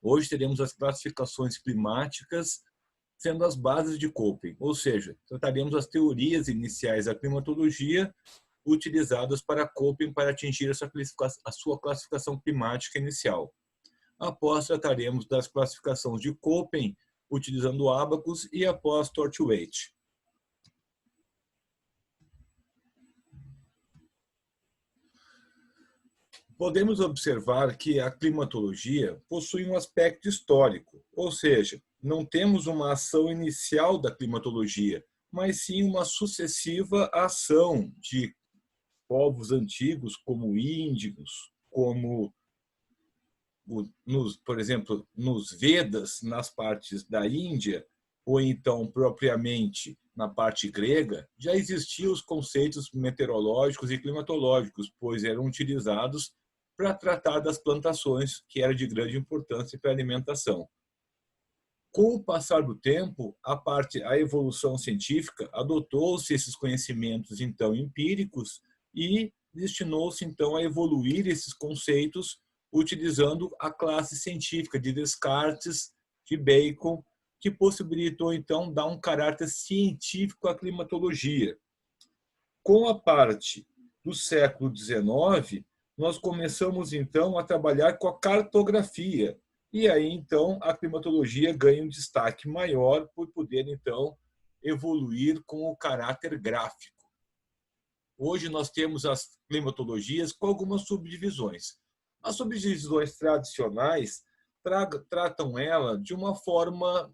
Hoje teremos as classificações climáticas sendo as bases de Köppen, ou seja, trataremos as teorias iniciais da climatologia utilizadas para Köppen para atingir a sua classificação climática inicial. Após trataremos das classificações de Köppen utilizando Abacus e após Torthwaite. Podemos observar que a climatologia possui um aspecto histórico, ou seja, não temos uma ação inicial da climatologia, mas sim uma sucessiva ação de povos antigos, como índigos, como, por exemplo, nos Vedas, nas partes da Índia, ou então propriamente na parte grega, já existiam os conceitos meteorológicos e climatológicos, pois eram utilizados para tratar das plantações, que era de grande importância para a alimentação. Com o passar do tempo, a evolução científica adotou-se esses conhecimentos então empíricos e destinou-se então a evoluir esses conceitos utilizando a classe científica de Descartes, de Bacon, que possibilitou então dar um caráter científico à climatologia. Com a parte do século XIX, nós começamos então a trabalhar com a cartografia. E aí então a climatologia ganha um destaque maior por poder então evoluir com o caráter gráfico. Hoje nós temos as climatologias com algumas subdivisões. As subdivisões tradicionais tratam ela de uma forma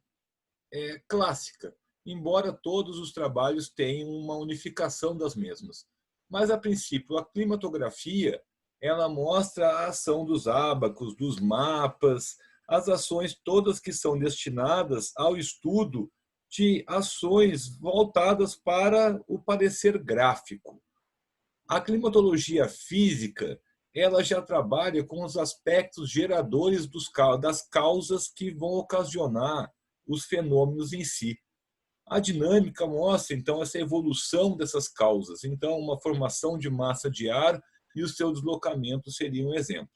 clássica, embora todos os trabalhos tenham uma unificação das mesmas. Mas, a princípio, a climatografia ela mostra a ação dos ábacos, dos mapas, as ações todas que são destinadas ao estudo de ações voltadas para o parecer gráfico. A climatologia física ela já trabalha com os aspectos geradores das causas que vão ocasionar os fenômenos em si. A dinâmica mostra, então, essa evolução dessas causas. Então, uma formação de massa de ar e o seu deslocamento seria um exemplo.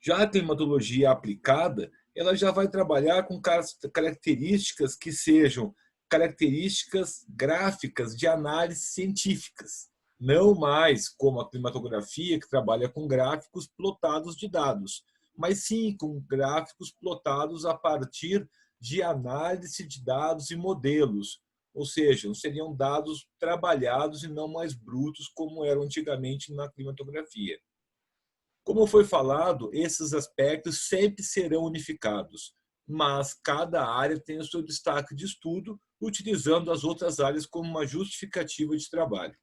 Já a climatologia aplicada, ela já vai trabalhar com características que sejam características gráficas de análise científicas. Não mais como a climatografia, que trabalha com gráficos plotados de dados, mas sim com gráficos plotados a partir de análise de dados e modelos, ou seja, seriam dados trabalhados e não mais brutos como eram antigamente na climatografia. Como foi falado, esses aspectos sempre serão unificados, mas cada área tem o seu destaque de estudo, utilizando as outras áreas como uma justificativa de trabalho.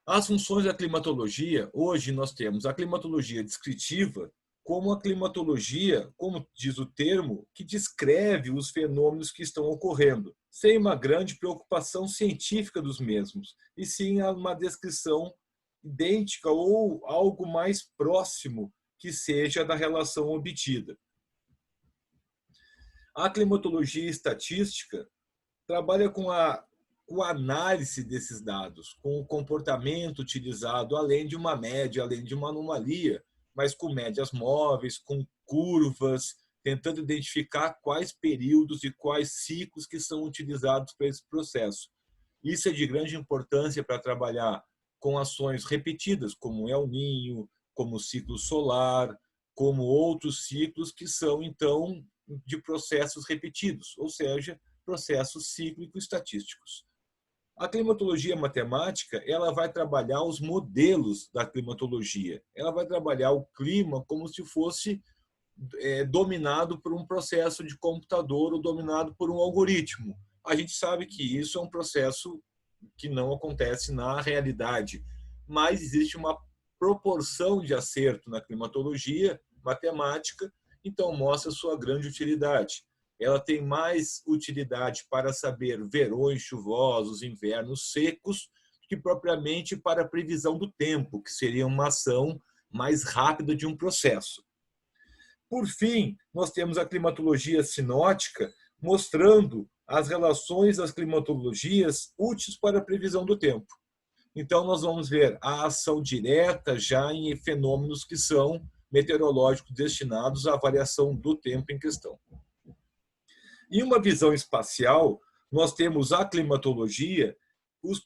As funções da climatologia, hoje nós temos a climatologia descritiva, como a climatologia, como diz o termo, que descreve os fenômenos que estão ocorrendo, sem uma grande preocupação científica dos mesmos, e sim uma descrição idêntica ou algo mais próximo que seja da relação obtida. A climatologia estatística trabalha com a análise desses dados, com o comportamento utilizado, além de uma média, além de uma anomalia, mas com médias móveis, com curvas, tentando identificar quais períodos e quais ciclos que são utilizados para esse processo. Isso é de grande importância para trabalhar com ações repetidas, como El Niño, como o ciclo solar, como outros ciclos que são, então, de processos repetidos, ou seja, processos cíclicos estatísticos. A climatologia matemática ela vai trabalhar os modelos da climatologia. Ela vai trabalhar o clima como se fosse dominado por um processo de computador ou dominado por um algoritmo. A gente sabe que isso é um processo que não acontece na realidade, mas existe uma proporção de acerto na climatologia matemática, então mostra sua grande utilidade. Ela tem mais utilidade para saber verões chuvosos, invernos secos, que propriamente para a previsão do tempo, que seria uma ação mais rápida de um processo. Por fim, nós temos a climatologia sinótica, mostrando as relações das climatologias úteis para a previsão do tempo. Então, nós vamos ver a ação direta já em fenômenos que são meteorológicos destinados à variação do tempo em questão. Em uma visão espacial, nós temos a climatologia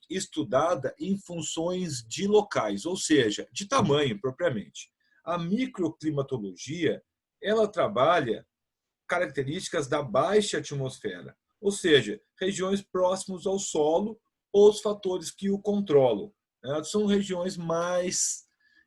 estudada em funções de locais, ou seja, de tamanho propriamente. A microclimatologia, ela trabalha características da baixa atmosfera, ou seja, regiões próximas ao solo ou os fatores que o controlam. São regiões mais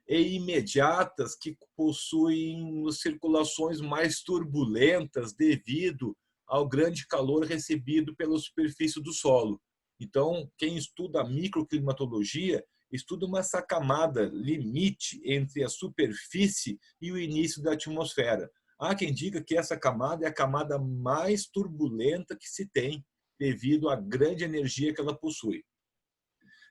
imediatas que possuem circulações mais turbulentas devido ao grande calor recebido pela superfície do solo. Então, quem estuda a microclimatologia estuda essa camada limite entre a superfície e o início da atmosfera. Há quem diga que essa camada é a camada mais turbulenta que se tem, devido à grande energia que ela possui.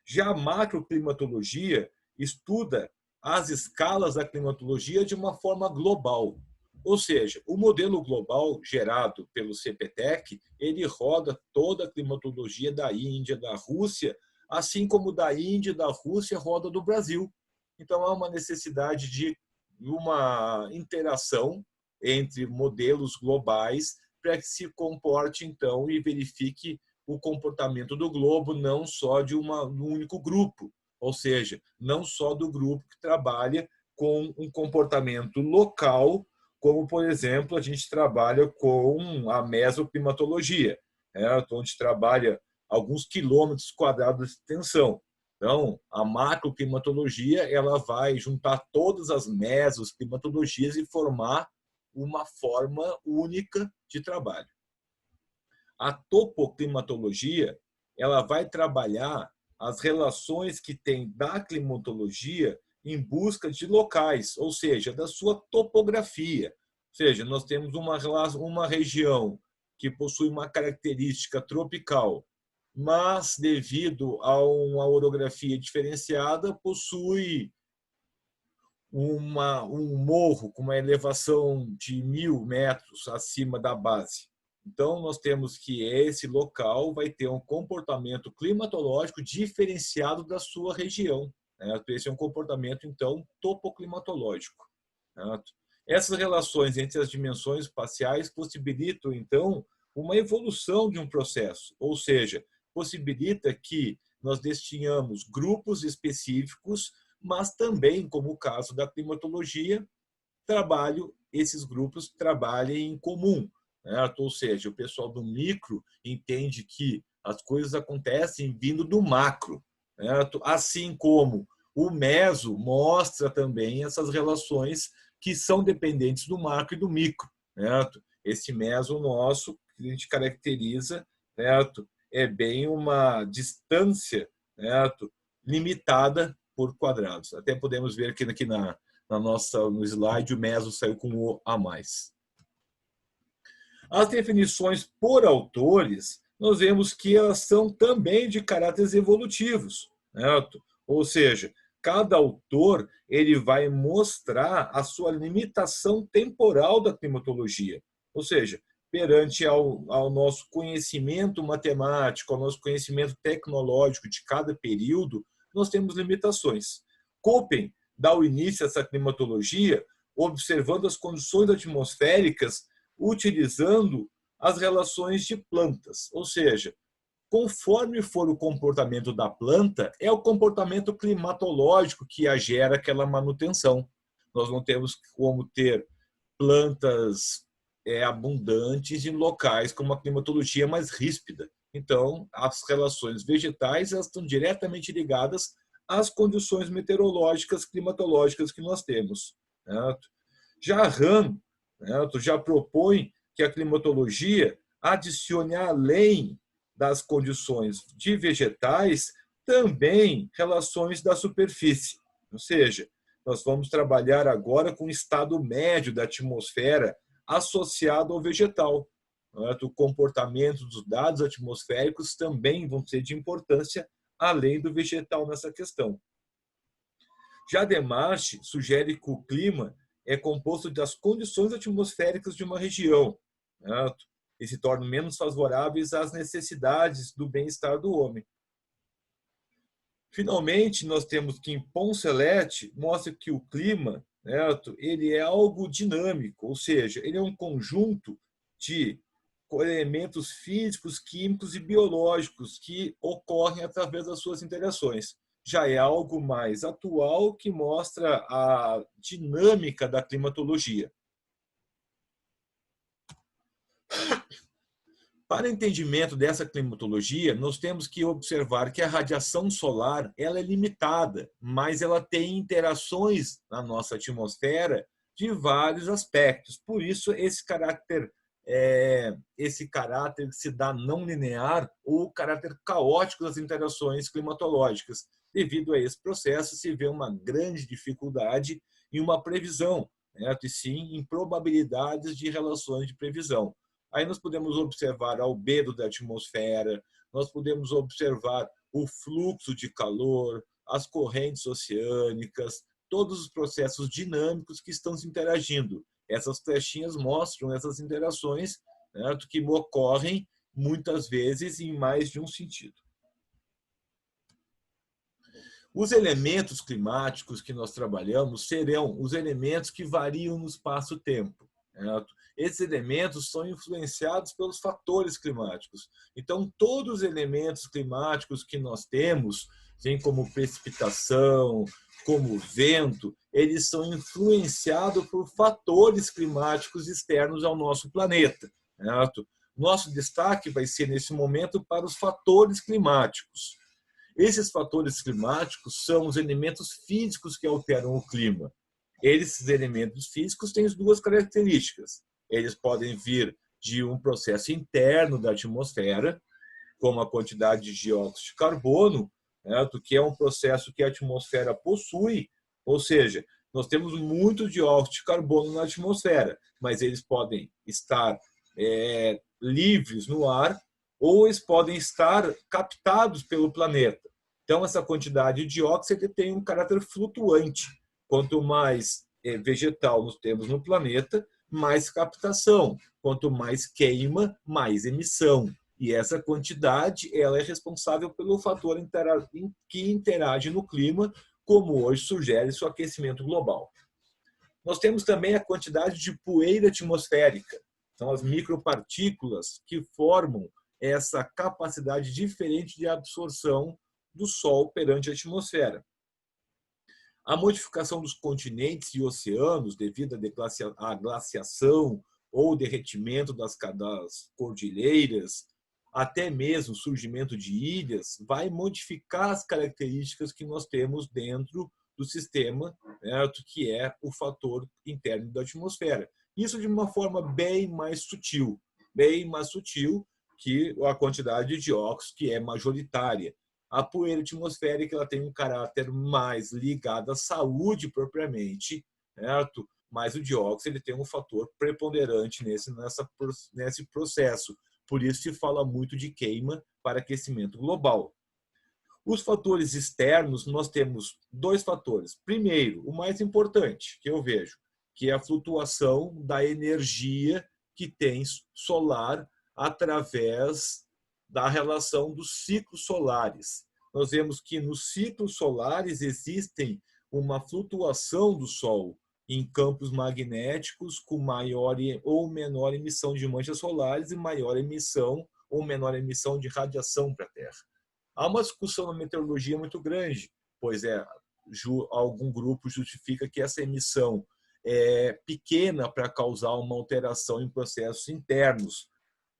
Já a macroclimatologia estuda as escalas da climatologia de uma forma global. Ou seja, o modelo global gerado pelo CPTEC, ele roda toda a climatologia da Índia, da Rússia, assim como da Índia e da Rússia roda do Brasil. Então, há uma necessidade de uma interação entre modelos globais para que se comporte, então, e verifique o comportamento do globo, não só de um único grupo, ou seja, não só do grupo que trabalha com um comportamento local, como, por exemplo, a gente trabalha com a mesoclimatologia, onde trabalha alguns quilômetros quadrados de extensão. Então, a macroclimatologia ela vai juntar todas as mesoclimatologias e formar uma forma única de trabalho. A topoclimatologia ela vai trabalhar as relações que tem da climatologia em busca de locais, ou seja, da sua topografia. Ou seja, nós temos uma região que possui uma característica tropical, mas devido a uma orografia diferenciada, possui um morro com uma elevação de 1.000 metros acima da base. Então, nós temos que esse local vai ter um comportamento climatológico diferenciado da sua região. Esse é um comportamento, então, topoclimatológico. Essas relações entre as dimensões espaciais possibilitam, então, uma evolução de um processo, ou seja, possibilita que nós destinamos grupos específicos, mas também, como o caso da climatologia, esses grupos trabalhem em comum. Ou seja, o pessoal do micro entende que as coisas acontecem vindo do macro, assim como o meso mostra também essas relações que são dependentes do macro e do micro. Esse meso nosso, que a gente caracteriza, é bem uma distância limitada por quadrados. Até podemos ver aqui no slide, o meso saiu com o a mais. As definições por autores, nós vemos que elas são também de caráteres evolutivos. Ou seja, cada autor ele vai mostrar a sua limitação temporal da climatologia. Ou seja, perante ao nosso conhecimento matemático, ao nosso conhecimento tecnológico de cada período, nós temos limitações. Köppen dá o início a essa climatologia observando as condições atmosféricas utilizando as relações de plantas, ou seja, conforme for o comportamento da planta, é o comportamento climatológico que a gera aquela manutenção. Nós não temos como ter plantas abundantes em locais com uma climatologia mais ríspida. Então, as relações vegetais elas estão diretamente ligadas às condições meteorológicas, climatológicas que nós temos. Já Hahn já propõe que a climatologia adicione, além das condições de vegetais, também relações da superfície. Ou seja, nós vamos trabalhar agora com o estado médio da atmosfera associado ao vegetal. O comportamento dos dados atmosféricos também vão ser de importância, além do vegetal nessa questão. Já Demarche sugere que o clima é composto das condições atmosféricas de uma região, e se tornam menos favoráveis às necessidades do bem-estar do homem. Finalmente, nós temos que em Poncelet mostra que o clima, certo? Ele é algo dinâmico, ou seja, ele é um conjunto de elementos físicos, químicos e biológicos que ocorrem através das suas interações. Já é algo mais atual que mostra a dinâmica da climatologia. Para entendimento dessa climatologia, nós temos que observar que a radiação solar ela é limitada, mas ela tem interações na nossa atmosfera de vários aspectos. Por isso, esse caráter que se dá não linear ou o caráter caótico das interações climatológicas. Devido a esse processo, se vê uma grande dificuldade em uma previsão, certo? E sim em probabilidades de relações de previsão. Aí nós podemos observar a albedo da atmosfera, nós podemos observar o fluxo de calor, as correntes oceânicas, todos os processos dinâmicos que estão se interagindo. Essas flechinhas mostram essas interações, certo? Que ocorrem muitas vezes em mais de um sentido. Os elementos climáticos que nós trabalhamos serão os elementos que variam no espaço-tempo. Esses elementos são influenciados pelos fatores climáticos. Então, todos os elementos climáticos que nós temos, assim como precipitação, como vento, eles são influenciados por fatores climáticos externos ao nosso planeta. Certo? Nosso destaque vai ser, nesse momento, para os fatores climáticos. Esses fatores climáticos são os elementos físicos que alteram o clima. Esses elementos físicos têm duas características. Eles podem vir de um processo interno da atmosfera, como a quantidade de dióxido de carbono, certo? Que é um processo que a atmosfera possui, ou seja, nós temos muito dióxido de carbono na atmosfera, mas eles podem estar livres no ar ou eles podem estar captados pelo planeta. Então, essa quantidade de dióxido tem um caráter flutuante. Quanto mais vegetal nós temos no planeta, mais captação. Quanto mais queima, mais emissão. E essa quantidade ela é responsável pelo fator que interage no clima, como hoje sugere o aquecimento global. Nós temos também a quantidade de poeira atmosférica. São as micropartículas que formam essa capacidade diferente de absorção do Sol perante a atmosfera. A modificação dos continentes e oceanos devido à glaciação ou derretimento das cordilheiras, até mesmo o surgimento de ilhas, vai modificar as características que nós temos dentro do sistema, certo? Que é o fator interno da atmosfera. Isso de uma forma bem mais sutil que a quantidade de dióxido, que é majoritária. A poeira atmosférica ela tem um caráter mais ligado à saúde propriamente, certo? Mas o dióxido ele tem um fator preponderante nesse processo. Por isso se fala muito de queima para aquecimento global. Os fatores externos, nós temos dois fatores. Primeiro, o mais importante que eu vejo, que é a flutuação da energia que tem solar através da relação dos ciclos solares. Nós vemos que nos ciclos solares existem uma flutuação do Sol em campos magnéticos com maior ou menor emissão de manchas solares e maior emissão ou menor emissão de radiação para a Terra. Há uma discussão na meteorologia muito grande, pois algum grupo justifica que essa emissão é pequena para causar uma alteração em processos internos.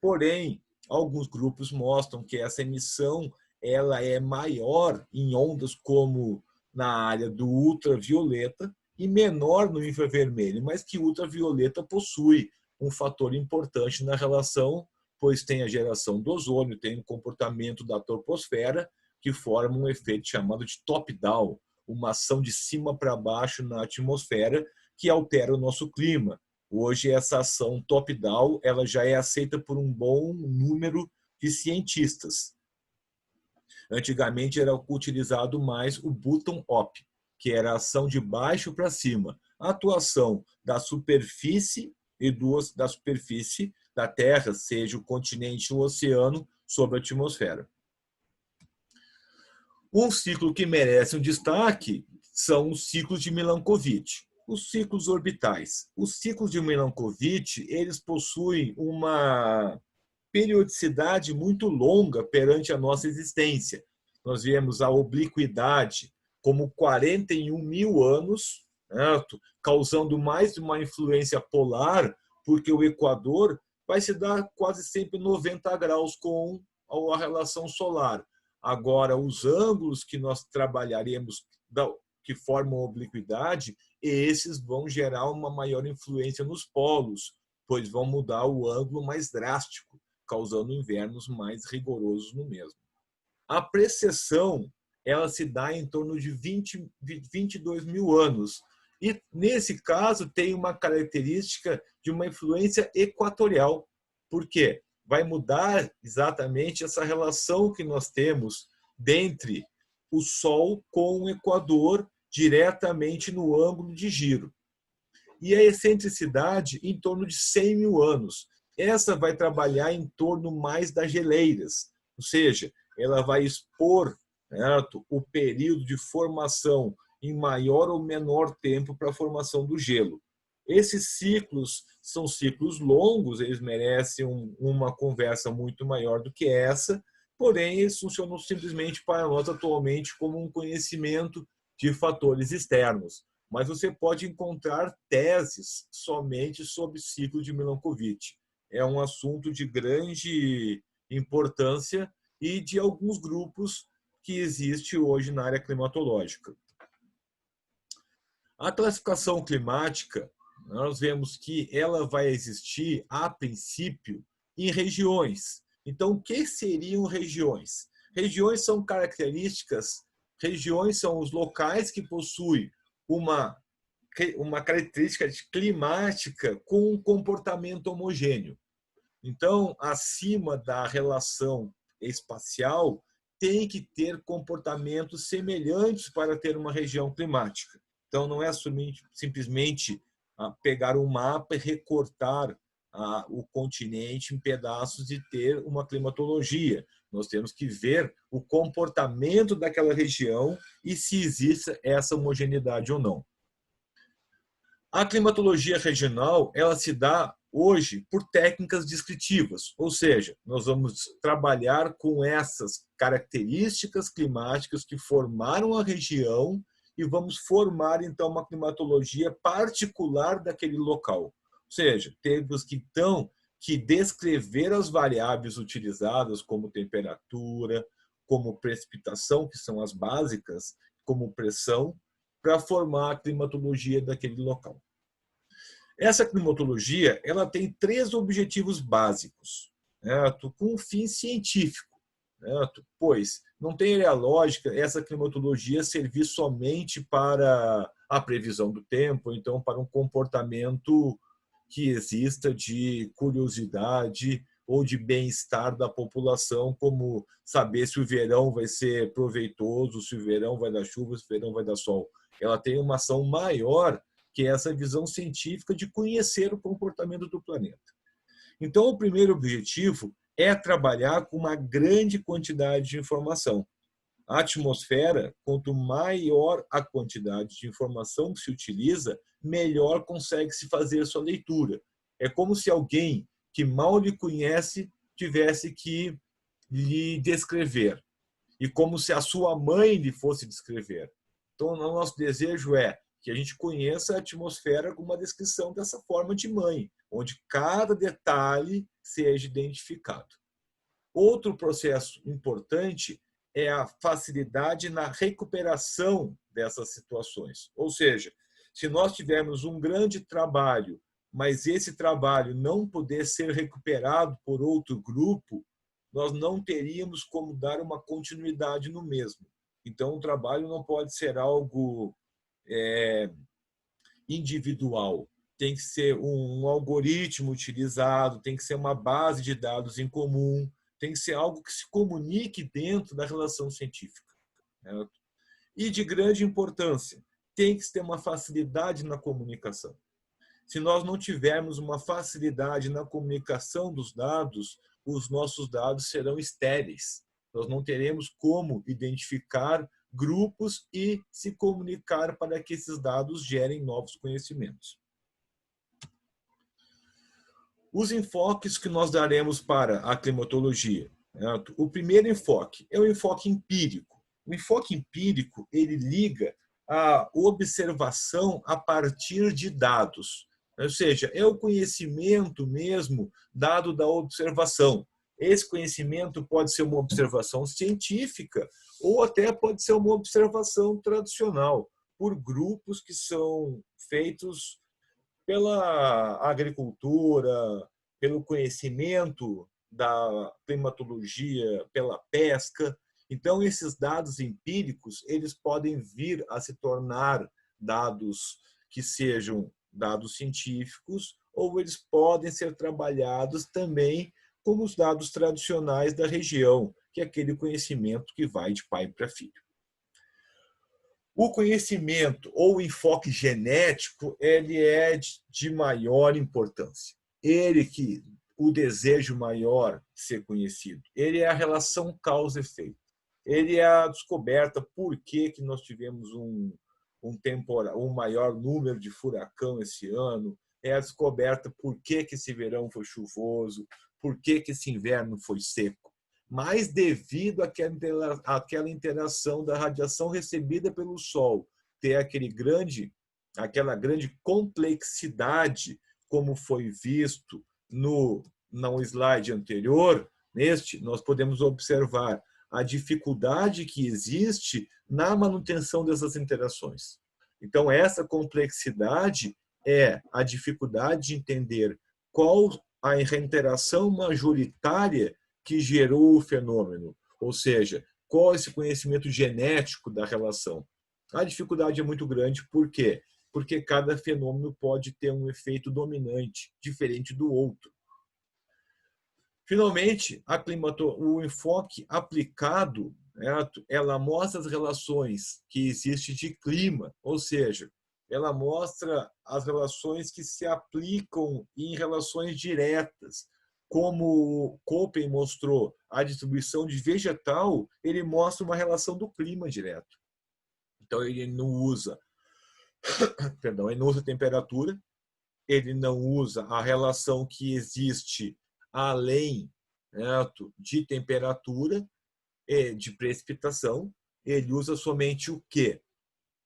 Porém, alguns grupos mostram que essa emissão ela é maior em ondas como na área do ultravioleta e menor no infravermelho, mas que o ultravioleta possui um fator importante na relação, pois tem a geração do ozônio, tem o comportamento da troposfera, que forma um efeito chamado de top-down, uma ação de cima para baixo na atmosfera que altera o nosso clima. Hoje, essa ação top-down ela já é aceita por um bom número de cientistas. Antigamente era utilizado mais o bottom-up, que era a ação de baixo para cima. A atuação da superfície da superfície da Terra, seja o continente ou o oceano, sobre a atmosfera. Um ciclo que merece um destaque são os ciclos de Milankovitch. Os ciclos orbitais. Os ciclos de Milankovitch, eles possuem uma periodicidade muito longa perante a nossa existência. Nós vemos a obliquidade como 41 mil anos, certo? Causando mais de uma influência polar, porque o Equador vai se dar quase sempre 90 graus com a relação solar. Agora, os ângulos que nós trabalharemos, que formam a obliquidade, esses vão gerar uma maior influência nos polos, pois vão mudar o ângulo mais drástico, causando invernos mais rigorosos no mesmo. A precessão, ela se dá em torno de 22 mil anos. E, nesse caso, tem uma característica de uma influência equatorial. Por quê? Vai mudar exatamente essa relação que nós temos dentre o Sol com o Equador diretamente no ângulo de giro. E a excentricidade em torno de 100 mil anos. Essa vai trabalhar em torno mais das geleiras, ou seja, ela vai expor, certo, o período de formação em maior ou menor tempo para a formação do gelo. Esses ciclos são ciclos longos, eles merecem uma conversa muito maior do que essa, porém, eles funcionam simplesmente para nós atualmente como um conhecimento de fatores externos. Mas você pode encontrar teses somente sobre o ciclo de Milankovitch. É um assunto de grande importância e de alguns grupos que existe hoje na área climatológica. A classificação climática, nós vemos que ela vai existir, a princípio, em regiões. Então, o que seriam regiões? Regiões são características, regiões são os locais que possuem uma característica climática com um comportamento homogêneo. Então, acima da relação espacial, tem que ter comportamentos semelhantes para ter uma região climática. Então, não é simplesmente pegar um mapa e recortar o continente em pedaços e ter uma climatologia. Nós temos que ver o comportamento daquela região e se existe essa homogeneidade ou não. A climatologia regional, ela se dá hoje por técnicas descritivas, ou seja, nós vamos trabalhar com essas características climáticas que formaram a região e vamos formar, então, uma climatologia particular daquele local. Ou seja, temos que, então, que descrever as variáveis utilizadas, como temperatura, como precipitação, que são as básicas, como pressão, para formar a climatologia daquele local. Essa climatologia, ela tem 3 objetivos básicos, certo? Com um fim científico, certo? Pois não tem a lógica essa climatologia servir somente para a previsão do tempo, então para um comportamento que exista de curiosidade ou de bem-estar da população, como saber se o verão vai ser proveitoso, se o verão vai dar chuva, se o verão vai dar sol. Ela tem uma ação maior que é essa visão científica de conhecer o comportamento do planeta. Então, o primeiro objetivo é trabalhar com uma grande quantidade de informação. A atmosfera, quanto maior a quantidade de informação que se utiliza, melhor consegue se fazer sua leitura. É como se alguém que mal lhe conhece tivesse que lhe descrever. E como se a sua mãe lhe fosse descrever. Então, o nosso desejo é que a gente conheça a atmosfera com uma descrição dessa forma de mãe, onde cada detalhe seja identificado. Outro processo importante é a facilidade na recuperação dessas situações. Ou seja, se nós tivermos um grande trabalho, mas esse trabalho não puder ser recuperado por outro grupo, nós não teríamos como dar uma continuidade no mesmo. Então, o trabalho não pode ser algo individual. Tem que ser um algoritmo utilizado, tem que ser uma base de dados em comum, tem que ser algo que se comunique dentro da relação científica. Certo? E de grande importância, tem que ter uma facilidade na comunicação. Se nós não tivermos uma facilidade na comunicação dos dados, os nossos dados serão estéreis. Nós não teremos como identificar grupos e se comunicar para que esses dados gerem novos conhecimentos. Os enfoques que nós daremos para a climatologia. Certo? O primeiro enfoque é o enfoque empírico. O enfoque empírico, ele liga a observação a partir de dados. Ou seja, é o conhecimento mesmo dado da observação. Esse conhecimento pode ser uma observação científica ou até pode ser uma observação tradicional, por grupos que são feitos pela agricultura, pelo conhecimento da climatologia, pela pesca. Então, esses dados empíricos, eles podem vir a se tornar dados que sejam dados científicos, ou eles podem ser trabalhados também como os dados tradicionais da região, que é aquele conhecimento que vai de pai para filho. O conhecimento ou o enfoque genético, ele é de maior importância. Ele que o desejo maior de ser conhecido, ele é a relação causa-efeito. Ele é a descoberta por que nós tivemos um maior número de furacão esse ano, é a descoberta por que esse verão foi chuvoso, por que esse inverno foi seco. Mas devido àquela interação da radiação recebida pelo Sol, ter aquela grande complexidade, como foi visto no slide anterior, nós podemos observar a dificuldade que existe na manutenção dessas interações. Então, essa complexidade é a dificuldade de entender qual a interação majoritária que gerou o fenômeno, ou seja, qual esse conhecimento genético da relação. A dificuldade é muito grande, por quê? Porque cada fenômeno pode ter um efeito dominante, diferente do outro. Finalmente, o enfoque aplicado, ela mostra as relações que existem de clima, ou seja, ela mostra as relações que se aplicam em relações diretas. Como Köppen mostrou a distribuição de vegetal, ele mostra uma relação do clima direto. Então, ele não usa temperatura, ele não usa a relação que existe além, certo, de temperatura e de precipitação. Ele usa somente o quê?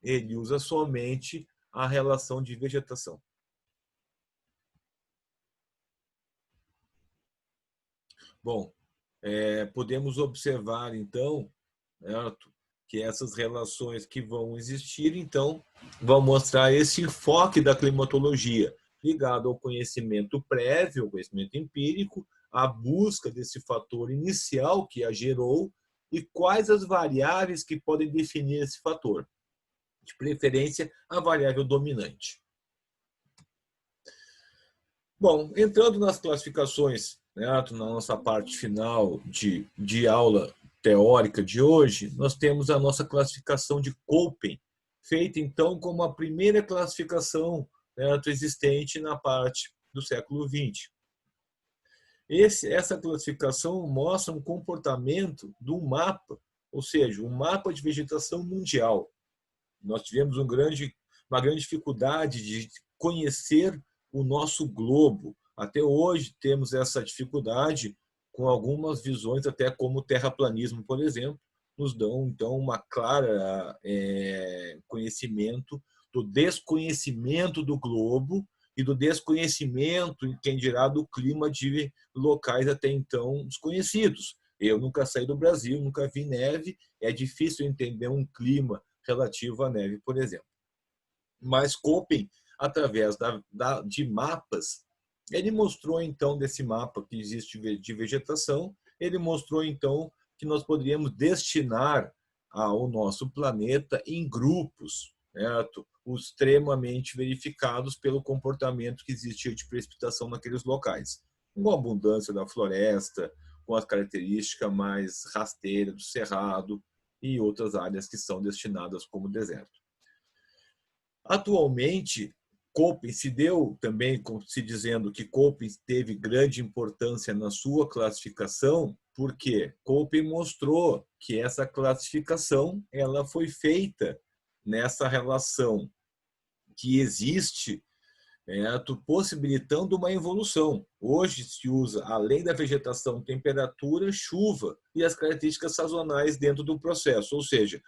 Ele usa somente a relação de vegetação. Bom, podemos observar, então, certo, que essas relações que vão existir, então, vão mostrar esse enfoque da climatologia, ligado ao conhecimento prévio, ao conhecimento empírico, a busca desse fator inicial que a gerou e quais as variáveis que podem definir esse fator. De preferência, a variável dominante. Bom, entrando nas classificações, na nossa parte final de aula teórica de hoje, nós temos a nossa classificação de Köppen, feita então como a primeira classificação existente na parte do século XX. Essa classificação mostra um comportamento do mapa, ou seja, um mapa de vegetação mundial. Nós tivemos uma grande dificuldade de conhecer o nosso globo. Até hoje temos essa dificuldade, com algumas visões, até como o terraplanismo, por exemplo, nos dão, então, uma clara conhecimento do desconhecimento do globo e do desconhecimento, quem dirá, do clima de locais até então desconhecidos. Eu nunca saí do Brasil, nunca vi neve, é difícil entender um clima relativo à neve, por exemplo. Mas Köppen, através de mapas, ele mostrou, então, desse mapa que existe de vegetação, ele mostrou, então, que nós poderíamos destinar ao nosso planeta em grupos, certo? Extremamente verificados pelo comportamento que existia de precipitação naqueles locais, com a abundância da floresta, com as características mais rasteiras do cerrado e outras áreas que são destinadas como deserto. Atualmente, Köppen se deu também se dizendo que Köppen teve grande importância na sua classificação, porque Köppen mostrou que essa classificação ela foi feita nessa relação que existe, possibilitando uma evolução. Hoje se usa, além da vegetação, temperatura, chuva e as características sazonais dentro do processo. Ou seja,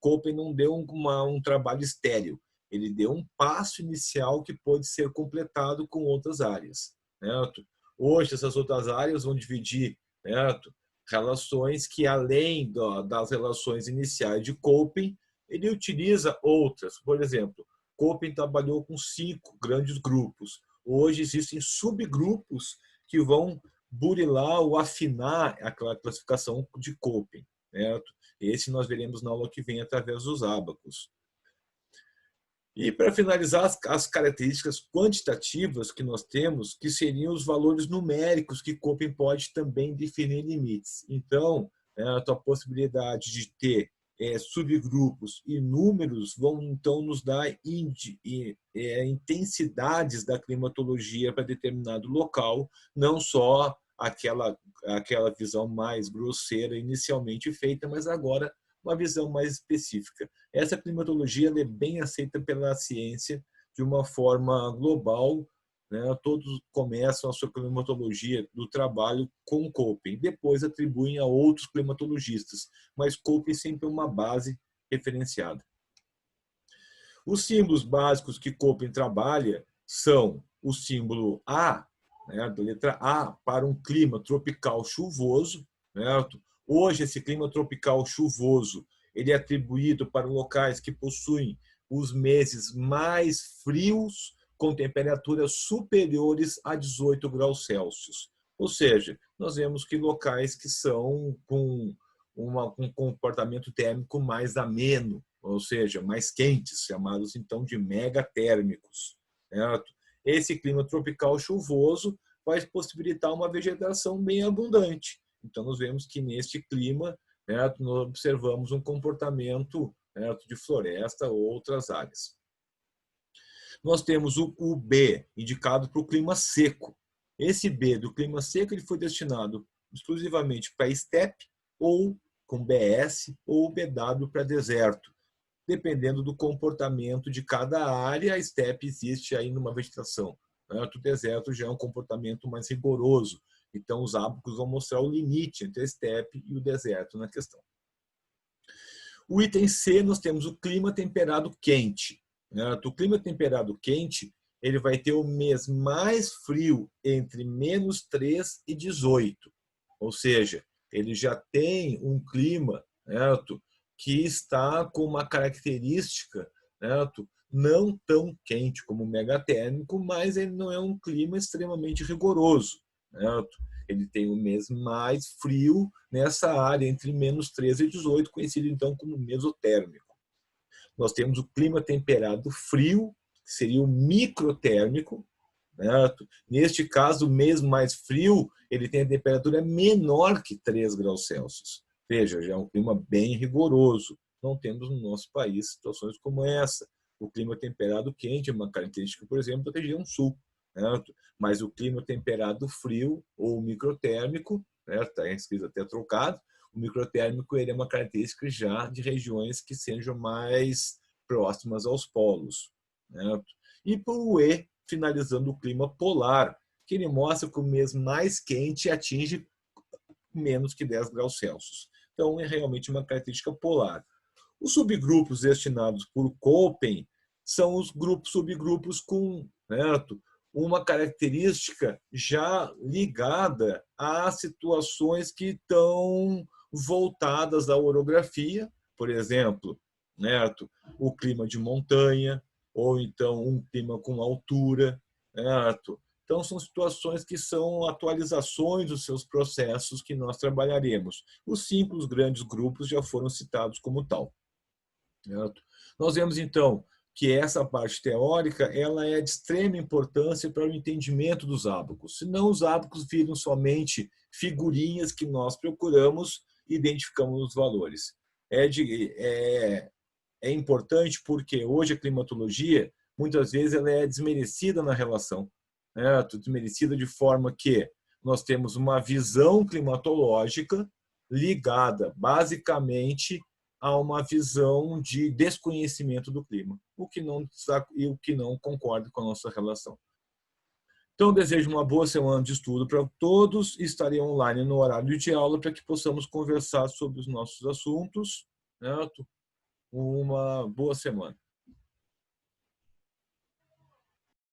Köppen não deu um trabalho estéril, ele deu um passo inicial que pode ser completado com outras áreas. Certo? Hoje, essas outras áreas vão dividir, certo, relações que, além das relações iniciais de Köppen, ele utiliza outras. Por exemplo, Köppen trabalhou com 5 grandes grupos. Hoje existem subgrupos que vão burilar ou afinar aquela classificação de Köppen. Certo? Esse nós veremos na aula que vem através dos ábacos. E para finalizar, as características quantitativas que nós temos, que seriam os valores numéricos que Köppen pode também definir limites. Então, a possibilidade de ter subgrupos e números vão então nos dar intensidades da climatologia para determinado local, não só aquela visão mais grosseira inicialmente feita, mas agora uma visão mais específica. Essa climatologia é bem aceita pela ciência de uma forma global. Todos começam a sua climatologia do trabalho com Köppen, depois atribuem a outros climatologistas, mas Köppen sempre é uma base referenciada. Os símbolos básicos que Köppen trabalha são o símbolo A, da letra A, para um clima tropical chuvoso. Certo? Hoje, esse clima tropical chuvoso ele é atribuído para locais que possuem os meses mais frios, com temperaturas superiores a 18 graus Celsius. Ou seja, nós vemos que locais que são com um comportamento térmico mais ameno, ou seja, mais quentes, chamados então de megatérmicos. Certo? Esse clima tropical chuvoso vai possibilitar uma vegetação bem abundante. Então, nós vemos que neste clima, nós observamos um comportamento de floresta ou outras áreas. Nós temos o B, indicado para o clima seco. Esse B do clima seco ele foi destinado exclusivamente para estepe, ou com BS, ou BW para deserto. Dependendo do comportamento de cada área, a estepe existe aí numa vegetação. O deserto já é um comportamento mais rigoroso. Então, os ábacos vão mostrar o limite entre a estepe e o deserto na questão. O item C, nós temos o clima temperado quente. O clima temperado quente ele vai ter o mês mais frio entre -3 e 18. Ou seja, ele já tem um clima que está com uma característica não tão quente como o megatérmico, mas ele não é um clima extremamente rigoroso. Ele tem o mês mais frio nessa área, entre -13 e 18, conhecido então como mesotérmico. Nós temos o clima temperado frio, que seria o microtérmico. Neste caso, o mês mais frio ele tem a temperatura menor que 3 graus Celsius. Veja, já é um clima bem rigoroso. Não temos no nosso país situações como essa. O clima temperado quente é uma característica, por exemplo, da região sul. Certo? Mas o clima temperado frio ou microtérmico, está escrito até trocado, o microtérmico ele é uma característica já de regiões que sejam mais próximas aos polos. Certo? E por o E, finalizando o clima polar, que ele mostra que o mês mais quente atinge menos que 10 graus Celsius. Então, é realmente uma característica polar. Os subgrupos destinados por Köppen são os subgrupos com uma característica já ligada a situações que estão voltadas à orografia, por exemplo, o clima de montanha, ou então um clima com altura. Então, são situações que são atualizações dos seus processos que nós trabalharemos. Os 5 grandes grupos já foram citados como tal. Nós vemos, então, que essa parte teórica ela é de extrema importância para o entendimento dos ábacos. Senão, os ábacos viram somente figurinhas que nós procuramos e identificamos os valores. É importante porque hoje a climatologia, muitas vezes, ela é desmerecida na relação. Desmerecida de forma que nós temos uma visão climatológica ligada, basicamente, a uma visão de desconhecimento do clima, o que não concorda com a nossa relação. Então, desejo uma boa semana de estudo para todos. Estarei online no horário de aula para que possamos conversar sobre os nossos assuntos. Certo? Uma boa semana.